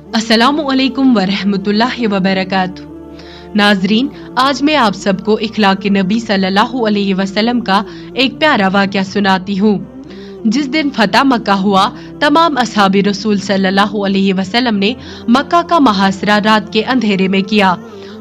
अस्सलामुअलैकुम वरहमतुल्लाहि वबरकातुहू। नाजरीन, आज मैं आप सबको इखलाक नबी सल्लल्लाहु अलैहि वसल्लम का एक प्यारा वाक़या सुनाती हूँ। जिस दिन फतह मक्का हुआ, तमाम असहाबी रसूल सल्लल्लाहु अलैहि वसल्लम ने मक्का का मुहासरा रात के अंधेरे में किया।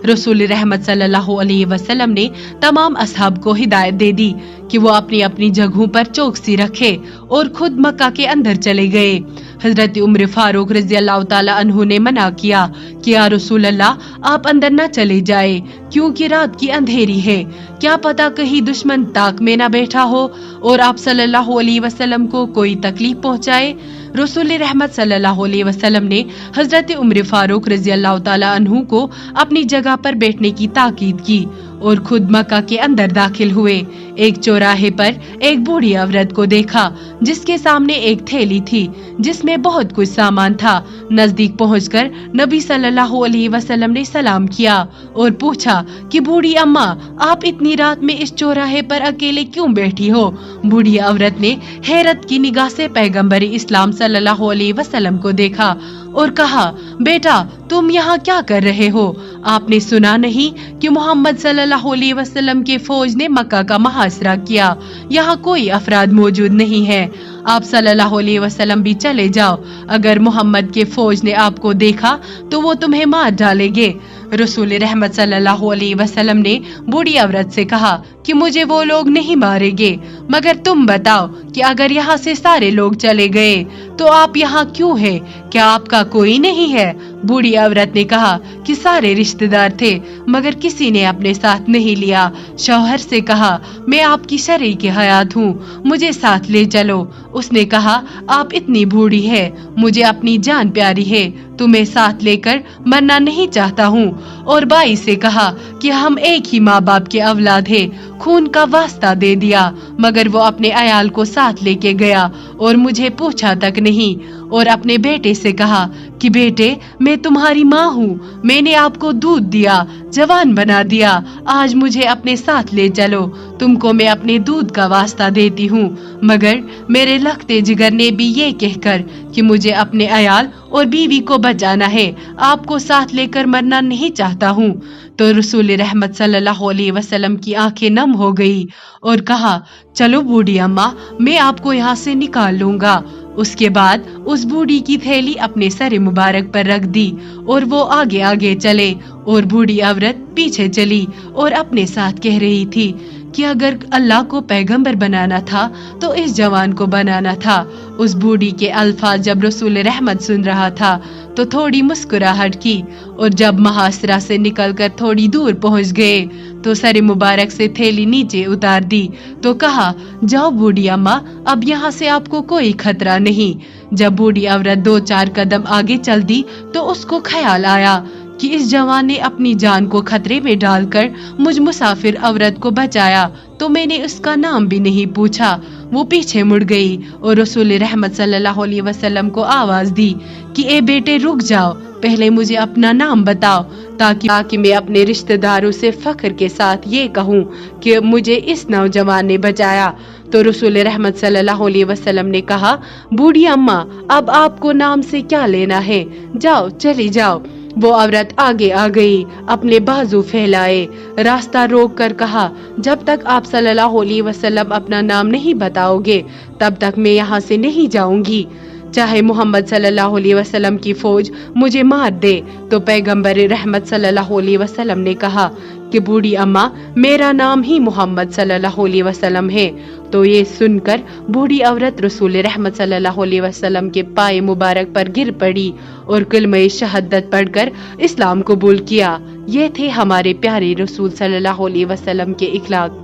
रसूल रहमत सल्लल्लाहु अलैहि वसल्लम ने तमाम असहाब को हिदायत दे दी कि वो अपनी अपनी जगहों पर चौकसी रखे और खुद मक्का के अंदर चले गए। हजरत उमर फारूक रज़ी अल्लाह ताला अन्हु ने मना किया कि या रसूल अल्लाह, आप अंदर न चले जाए क्योंकि रात की अंधेरी है, क्या पता कहीं दुश्मन ताक में न बैठा हो और आप सल्लल्लाहु अलैहि वसल्लम को कोई तकलीफ पहुंचाए। रसूल रहमत सल्लल्लाहु अलैहि वसल्लम ने हजरत उमर फारूक रज़ी अल्लाह ताला अन्हु को अपनी जगह पर बैठने की ताकीद की और खुद मक्का के अंदर दाखिल हुए। एक चौराहे पर एक बूढ़ी औरत को देखा जिसके सामने एक थैली थी जिसमें बहुत कुछ सामान था। नजदीक पहुंचकर नबी सल्लल्लाहु अलैहि वसल्लम ने सलाम किया और पूछा कि बूढ़ी अम्मा, आप इतनी रात में इस चौराहे पर अकेले क्यों बैठी हो? बूढ़ी औरत ने हैरत की निगाह से पैगंबर इस्लाम सल्लल्लाहु अलैहि वसल्लम को देखा और कहा, बेटा तुम यहाँ क्या कर रहे हो? आपने सुना नहीं कि मोहम्मद सल्लल्लाहु अलैहि वसल्लम के फौज ने मक्का का मुहासरा किया? यहाँ कोई अफराद मौजूद नहीं है, आप सल्लल्लाहु अलैहि वसल्लम भी चले जाओ। अगर मोहम्मद के फौज ने आपको देखा तो वो तुम्हें मार डालेंगे। रसूल रहमत सल्लल्लाहु अलैहि वसल्लम ने बूढ़ी औरत से कहा कि मुझे वो लोग नहीं मारेंगे, मगर तुम बताओ कि अगर यहाँ से सारे लोग चले गए तो आप यहाँ क्यों हैं? क्या आपका कोई नहीं है? बूढ़ी औरत ने कहा कि सारे रिश्तेदार थे मगर किसी ने अपने साथ नहीं लिया। शौहर से कहा, मैं आपकी शरीक हयात हूँ, मुझे साथ ले चलो। उसने कहा, आप इतनी बूढ़ी है, मुझे अपनी जान प्यारी है, तुम्हें साथ लेकर मरना नहीं चाहता हूँ। और बाई से कहा कि हम एक ही माँ बाप के औलाद है, खून का वास्ता दे दिया मगर वो अपने अयाल को साथ लेके गया और मुझे पूछा तक नहीं। और अपने बेटे से कहा कि बेटे, मैं तुम्हारी माँ हूँ, मैंने आपको दूध दिया, जवान बना दिया, आज मुझे अपने साथ ले चलो, तुमको मैं अपने दूध का वास्ता देती हूँ। मगर मेरे लखते जिगर ने भी ये कहकर कि मुझे अपने अयाल और बीवी को बचाना है, आपको साथ लेकर मरना नहीं चाहता हूँ। तो रसूल रहमत सल्लल्लाहु अलैहि वसल्लम की आंखें नम हो गई और कहा, चलो बूढ़ी अम्मा, मैं आपको यहाँ से निकाल लूंगा। उसके बाद उस बूढ़ी की थैली अपने सर मुबारक पर रख दी और वो आगे आगे चले और बूढ़ी औरत पीछे चली और अपने साथ कह रही थी कि अगर अल्लाह को पैगंबर बनाना था तो इस जवान को बनाना था। उस बूढ़ी के अल्फाज जब रसूल रहमत सुन रहा था तो थोड़ी मुस्कुराहट की और जब मुहासरा से निकलकर थोड़ी दूर पहुंच गए तो सर मुबारक से थैली नीचे उतार दी तो कहा, जाओ बूढ़ी अम्मा, अब यहाँ से आपको कोई खतरा नहीं। जब बूढ़ी औरत 2-4 कदम आगे चल दी तो उसको ख्याल आया कि इस जवान ने अपनी जान को खतरे में डालकर मुझ मुसाफिर औरत को बचाया तो मैंने उसका नाम भी नहीं पूछा। वो पीछे मुड़ गई और रसूल रहमत सल्लल्लाहु अलैहि वसल्लम को आवाज दी कि ए बेटे, रुक जाओ, पहले मुझे अपना नाम बताओ ताकि मैं अपने रिश्तेदारों से फख्र के साथ ये कहूँ कि मुझे इस नौजवान ने बचाया। तो रसूल रहमत सल्लल्लाहु अलैहि वसल्लम ने कहा, बूढ़ी अम्मा, अब आपको नाम से क्या लेना है, जाओ चली जाओ। वो औरत आगे आ गई, अपने बाजू फैलाए, रास्ता रोक कर कहा, जब तक आप सल्लल्लाहु अलैहि वसल्लम अपना नाम नहीं बताओगे तब तक मैं यहाँ से नहीं जाऊंगी, चाहे मोहम्मद सल्लल्लाहु अलैहि वसल्लम की फौज मुझे मार दे। तो पैगंबर रहमत सल्लल्लाहु अलैहि वसल्लम ने कहा कि बूढ़ी अम्मा, मेरा नाम ही मोहम्मद सल्लल्लाहु अलैहि वसल्लम है। तो ये सुनकर बूढ़ी औरत रसूल रहमत सल्लल्लाहु अलैहि वसल्लम के पाए मुबारक पर गिर पड़ी और कलमे शहादत पढ़कर इस्लाम कबूल किया। ये थे हमारे प्यारे रसूल सल्लल्लाहु अलैहि वसल्लम के इखलाक।